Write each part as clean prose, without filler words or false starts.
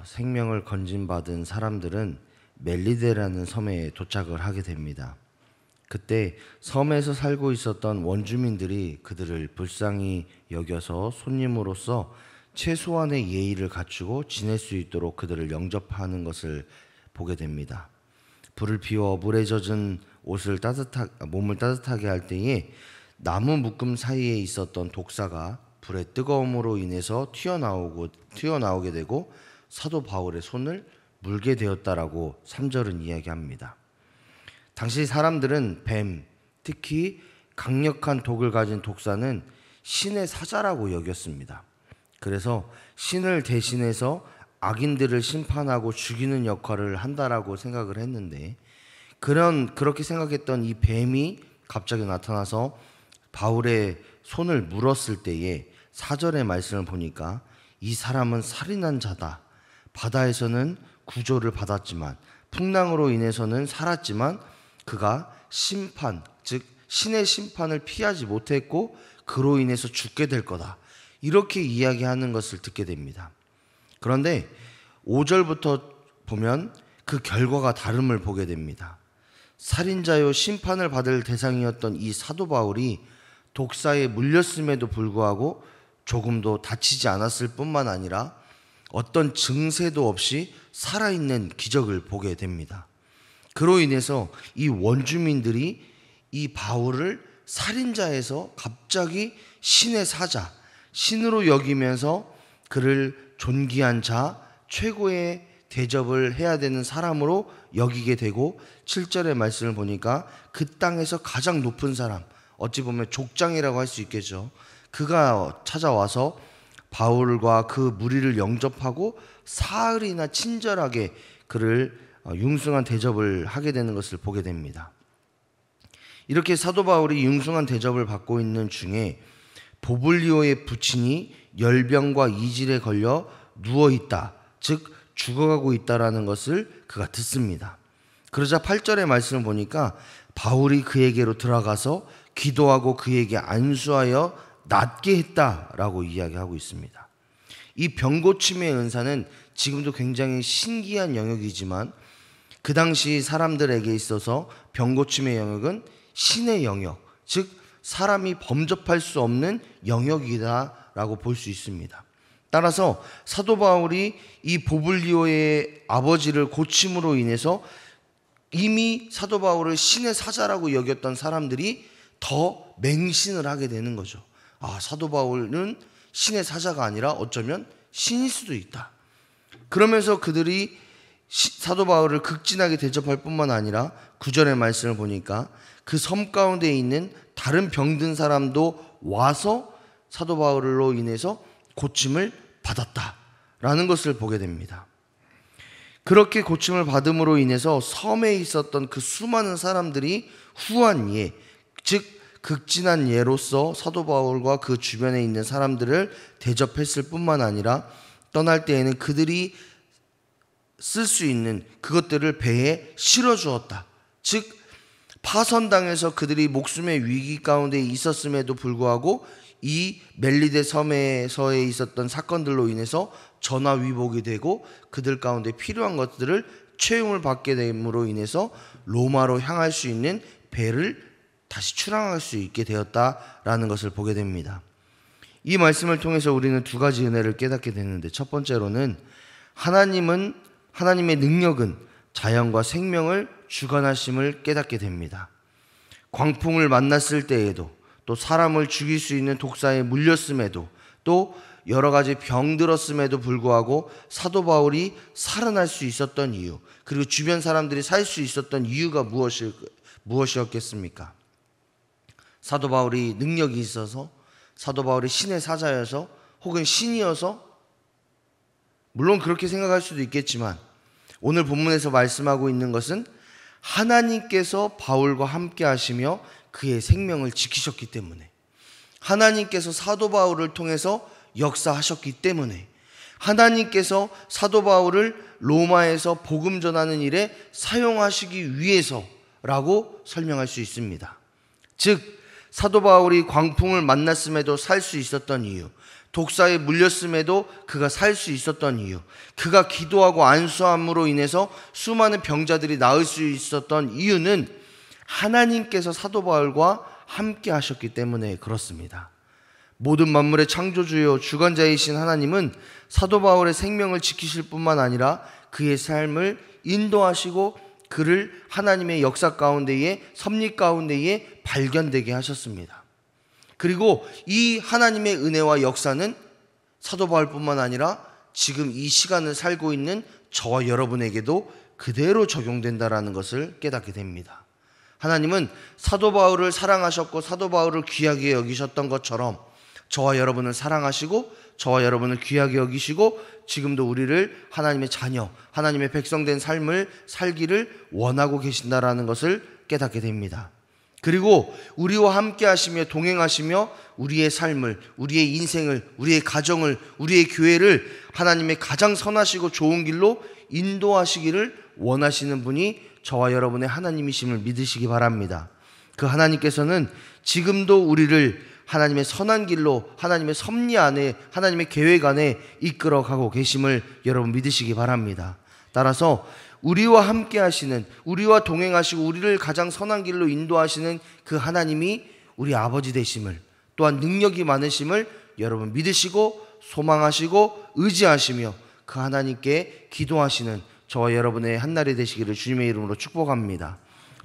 생명을 건진받은 사람들은 멜리데라는 섬에 도착을 하게 됩니다. 그때 섬에서 살고 있었던 원주민들이 그들을 불쌍히 여겨서 손님으로서 최소한의 예의를 갖추고 지낼 수 있도록 그들을 영접하는 것을 보게 됩니다. 불을 피워 물에 젖은 몸을 따뜻하게 할 때에 나무 묶음 사이에 있었던 독사가 불의 뜨거움으로 인해서 튀어나오게 되고 사도 바울의 손을 물게 되었다라고 3절은 이야기합니다. 당시 사람들은 뱀, 특히 강력한 독을 가진 독사는 신의 사자라고 여겼습니다. 그래서 신을 대신해서 악인들을 심판하고 죽이는 역할을 한다라고 생각을 했는데, 그렇게 생각했던 이 뱀이 갑자기 나타나서 바울의 손을 물었을 때에 4절의 말씀을 보니까 이 사람은 살인한 자다. 바다에서는 구조를 받았지만 풍랑으로 인해서는 살았지만 그가 심판, 즉 신의 심판을 피하지 못했고 그로 인해서 죽게 될 거다. 이렇게 이야기하는 것을 듣게 됩니다. 그런데 5절부터 보면 그 결과가 다름을 보게 됩니다. 살인자요 심판을 받을 대상이었던 이 사도 바울이 독사에 물렸음에도 불구하고 조금도 다치지 않았을 뿐만 아니라 어떤 증세도 없이 살아있는 기적을 보게 됩니다. 그로 인해서 이 원주민들이 이 바울을 살인자에서 갑자기 신의 사자, 신으로 여기면서 그를 존귀한 자, 최고의 대접을 해야 되는 사람으로 여기게 되고, 7절의 말씀을 보니까 그 땅에서 가장 높은 사람, 어찌 보면 족장이라고 할 수 있겠죠. 그가 찾아와서 바울과 그 무리를 영접하고 사흘이나 친절하게 그를 융숭한 대접을 하게 되는 것을 보게 됩니다. 이렇게 사도 바울이 융숭한 대접을 받고 있는 중에 보블리오의 부친이 열병과 이질에 걸려 누워있다, 즉 죽어가고 있다라는 것을 그가 듣습니다. 그러자 8절의 말씀을 보니까 바울이 그에게로 들어가서 기도하고 그에게 안수하여 낫게 했다라고 이야기하고 있습니다. 이 병고침의 은사는 지금도 굉장히 신기한 영역이지만 그 당시 사람들에게 있어서 병고침의 영역은 신의 영역, 즉 사람이 범접할 수 없는 영역이다라고 볼 수 있습니다. 따라서 사도 바울이 이 보블리오의 아버지를 고침으로 인해서 이미 사도 바울을 신의 사자라고 여겼던 사람들이 더 맹신을 하게 되는 거죠. 사도 바울은 신의 사자가 아니라 어쩌면 신일 수도 있다. 그러면서 그들이 사도 바울을 극진하게 대접할 뿐만 아니라 9절의 말씀을 보니까 그 섬 가운데 있는 다른 병든 사람도 와서 사도 바울로 인해서 고침을 받았다라는 것을 보게 됩니다. 그렇게 고침을 받음으로 인해서 섬에 있었던 그 수많은 사람들이 후한 예, 즉 극진한 예로서 사도 바울과 그 주변에 있는 사람들을 대접했을 뿐만 아니라 떠날 때에는 그들이 쓸 수 있는 그것들을 배에 실어주었다. 즉 파선당해서 그들이 목숨의 위기 가운데 있었음에도 불구하고 이 멜리데 섬에서에 있었던 사건들로 인해서 전화위복이 되고 그들 가운데 필요한 것들을 채용을 받게 됨으로 인해서 로마로 향할 수 있는 배를 다시 출항할 수 있게 되었다라는 것을 보게 됩니다. 이 말씀을 통해서 우리는 두 가지 은혜를 깨닫게 되는데, 첫 번째로는 하나님의 능력은 자연과 생명을 주관하심을 깨닫게 됩니다. 광풍을 만났을 때에도, 또 사람을 죽일 수 있는 독사에 물렸음에도, 또 여러 가지 병들었음에도 불구하고 사도 바울이 살아날 수 있었던 이유, 그리고 주변 사람들이 살 수 있었던 이유가 무엇이었겠습니까? 사도 바울이 능력이 있어서, 사도 바울이 신의 사자여서, 혹은 신이어서? 물론 그렇게 생각할 수도 있겠지만 오늘 본문에서 말씀하고 있는 것은 하나님께서 바울과 함께 하시며 그의 생명을 지키셨기 때문에, 하나님께서 사도 바울을 통해서 역사하셨기 때문에, 하나님께서 사도 바울을 로마에서 복음 전하는 일에 사용하시기 위해서라고 설명할 수 있습니다. 즉 사도 바울이 광풍을 만났음에도 살 수 있었던 이유, 독사에 물렸음에도 그가 살 수 있었던 이유, 그가 기도하고 안수함으로 인해서 수많은 병자들이 나을 수 있었던 이유는 하나님께서 사도 바울과 함께 하셨기 때문에 그렇습니다. 모든 만물의 창조주요 주관자이신 하나님은 사도 바울의 생명을 지키실 뿐만 아니라 그의 삶을 인도하시고 그를 하나님의 역사 가운데에, 섭리 가운데에 발견되게 하셨습니다. 그리고 이 하나님의 은혜와 역사는 사도 바울뿐만 아니라 지금 이 시간을 살고 있는 저와 여러분에게도 그대로 적용된다라는 것을 깨닫게 됩니다. 하나님은 사도 바울을 사랑하셨고 사도 바울을 귀하게 여기셨던 것처럼 저와 여러분을 사랑하시고 저와 여러분을 귀하게 여기시고 지금도 우리를 하나님의 자녀, 하나님의 백성된 삶을 살기를 원하고 계신다라는 것을 깨닫게 됩니다. 그리고 우리와 함께 하시며 동행하시며 우리의 삶을, 우리의 인생을, 우리의 가정을, 우리의 교회를 하나님의 가장 선하시고 좋은 길로 인도하시기를 원하시는 분이 저와 여러분의 하나님이심을 믿으시기 바랍니다. 그 하나님께서는 지금도 우리를 하나님의 선한 길로, 하나님의 섭리 안에, 하나님의 계획 안에 이끌어가고 계심을 여러분 믿으시기 바랍니다. 따라서 우리와 함께 하시는, 우리와 동행하시고 우리를 가장 선한 길로 인도하시는 그 하나님이 우리 아버지 되심을, 또한 능력이 많으심을 여러분 믿으시고 소망하시고 의지하시며 그 하나님께 기도하시는 저와 여러분의 한날이 되시기를 주님의 이름으로 축복합니다.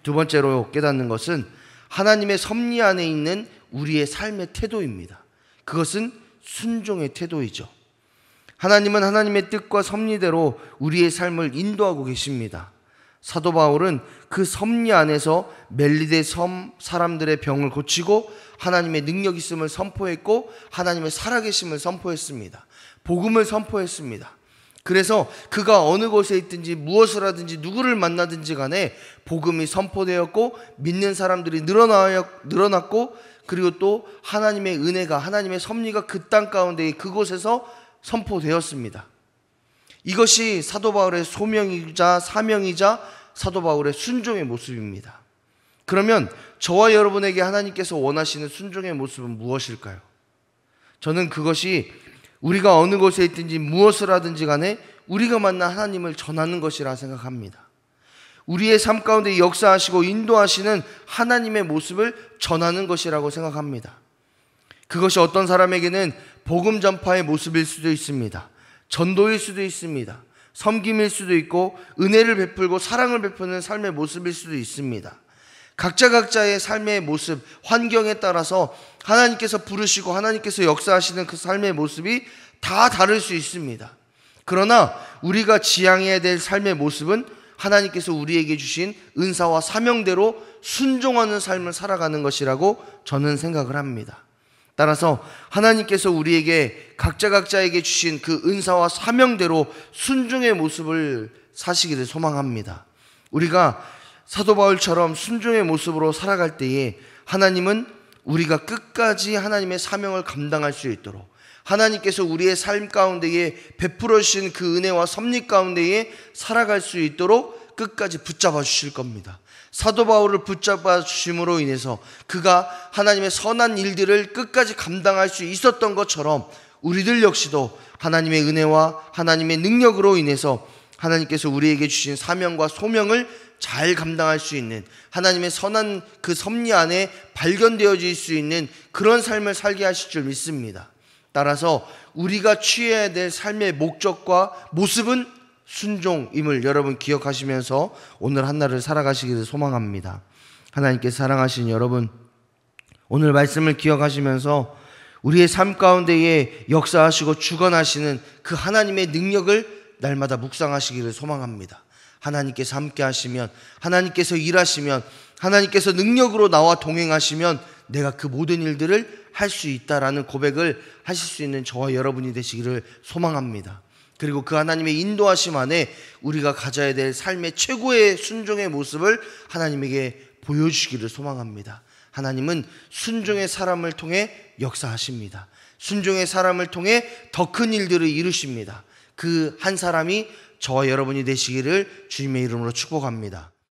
두 번째로 깨닫는 것은 하나님의 섭리 안에 있는 우리의 삶의 태도입니다. 그것은 순종의 태도이죠. 하나님은 하나님의 뜻과 섭리대로 우리의 삶을 인도하고 계십니다. 사도 바울은 그 섭리 안에서 멜리데 섬 사람들의 병을 고치고 하나님의 능력 있음을 선포했고 하나님의 살아계심을 선포했습니다. 복음을 선포했습니다. 그래서 그가 어느 곳에 있든지 무엇을 하든지 누구를 만나든지 간에 복음이 선포되었고 믿는 사람들이 늘어났고 그리고 또 하나님의 은혜가, 하나님의 섭리가 그 땅 가운데 그곳에서 선포되었습니다. 이것이 사도 바울의 소명이자 사명이자 사도 바울의 순종의 모습입니다. 그러면 저와 여러분에게 하나님께서 원하시는 순종의 모습은 무엇일까요? 저는 그것이 우리가 어느 곳에 있든지 무엇을 하든지 간에 우리가 만난 하나님을 전하는 것이라 생각합니다. 우리의 삶 가운데 역사하시고 인도하시는 하나님의 모습을 전하는 것이라고 생각합니다. 그것이 어떤 사람에게는 복음 전파의 모습일 수도 있습니다. 전도일 수도 있습니다. 섬김일 수도 있고 은혜를 베풀고 사랑을 베푸는 삶의 모습일 수도 있습니다. 각자의 삶의 모습, 환경에 따라서 하나님께서 부르시고 하나님께서 역사하시는 그 삶의 모습이 다 다를 수 있습니다. 그러나 우리가 지향해야 될 삶의 모습은 하나님께서 우리에게 주신 은사와 사명대로 순종하는 삶을 살아가는 것이라고 저는 생각을 합니다. 따라서 하나님께서 우리에게 각자에게 주신 그 은사와 사명대로 순종의 모습을 사시기를 소망합니다. 우리가 사도 바울처럼 순종의 모습으로 살아갈 때에 하나님은 우리가 끝까지 하나님의 사명을 감당할 수 있도록 하나님께서 우리의 삶 가운데에 베풀어 주신 그 은혜와 섭리 가운데에 살아갈 수 있도록 끝까지 붙잡아 주실 겁니다. 사도 바울을 붙잡아 주심으로 인해서 그가 하나님의 선한 일들을 끝까지 감당할 수 있었던 것처럼 우리들 역시도 하나님의 은혜와 하나님의 능력으로 인해서 하나님께서 우리에게 주신 사명과 소명을 잘 감당할 수 있는 하나님의 선한 그 섭리 안에 발견되어질 수 있는 그런 삶을 살게 하실 줄 믿습니다. 따라서 우리가 취해야 될 삶의 목적과 모습은 순종임을 여러분 기억하시면서 오늘 한날을 살아가시기를 소망합니다. 하나님께 사랑하신 여러분, 오늘 말씀을 기억하시면서 우리의 삶 가운데에 역사하시고 주관하시는 그 하나님의 능력을 날마다 묵상하시기를 소망합니다. 하나님께서 함께 하시면, 하나님께서 일하시면, 하나님께서 능력으로 나와 동행하시면 내가 그 모든 일들을 할 수 있다라는 고백을 하실 수 있는 저와 여러분이 되시기를 소망합니다. 그리고 그 하나님의 인도하심 안에 우리가 가져야 될 삶의 최고의 순종의 모습을 하나님에게 보여주시기를 소망합니다. 하나님은 순종의 사람을 통해 역사하십니다. 순종의 사람을 통해 더 큰 일들을 이루십니다. 그 한 사람이 저와 여러분이 되시기를 주님의 이름으로 축복합니다.